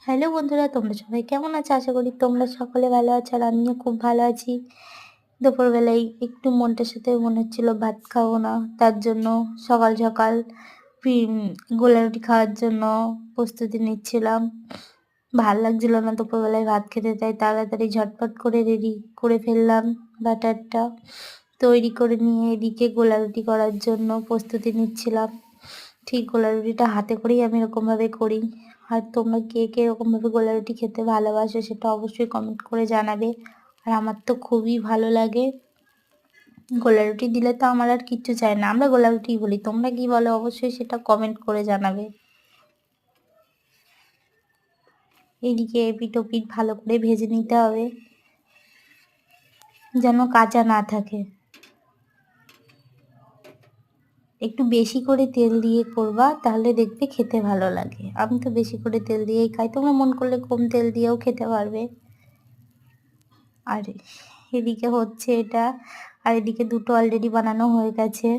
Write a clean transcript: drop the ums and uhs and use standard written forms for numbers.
Hello বন্ধুরা, তোমরা সবাই কেমন আছো? আশা করি তোমরা সকলে ভালো আছো আর আমিও খুব ভালো আছি। দুপুরবেলায় একটু মনটার সাথে মনে হচ্ছিল ভাত খাবো না। তার জন্য সকাল সকাল পিম গোলা রুটি খাওয়ার জন্য প্রস্তুতি নিচ্ছিলাম। ভাল লাগছিল না দুপুরবেলায় ভাত খেতে, তাই তাড়াতাড়ি ঝটপট করে রেডি করে ফেললাম। ব্যাটারটা তৈরি করে নিয়ে এদিকে গোলা রুটি করার জন্য প্রস্তুতি নিচ্ছিলাম। ঠিক গোলা রুটিটা হাতে করেই আমি এরকমভাবে করি। আর তোমরা কে কে এরকমভাবে গোলা রুটি খেতে ভালোবাসো সেটা অবশ্যই কমেন্ট করে জানাবে। আর আমার তো খুবই ভালো লাগে। গোলা রুটি দিলে তো আমার আর কিচ্ছু চাই না, আমরা গোলা রুটিই বলি। তোমরা কি বলো অবশ্যই সেটা কমেন্ট করে জানাবে। এইদিকে এপিঠ ওপিঠ ভালো করে ভেজে নিতে হবে, যেন কাঁচা না থাকে। একটু বেশি করে তেল দিয়ে করবা, তাহলে দেখবে খেতে ভালো লাগে। আমি তো বেশি করে তেল দিয়েই খাই, তোমরা মন করলে কম তেল দিয়েও খেতে পারবে। আর এদিকে হচ্ছে এটা, আর এদিকে দুটো অলরেডি বানানো হয়ে গেছে।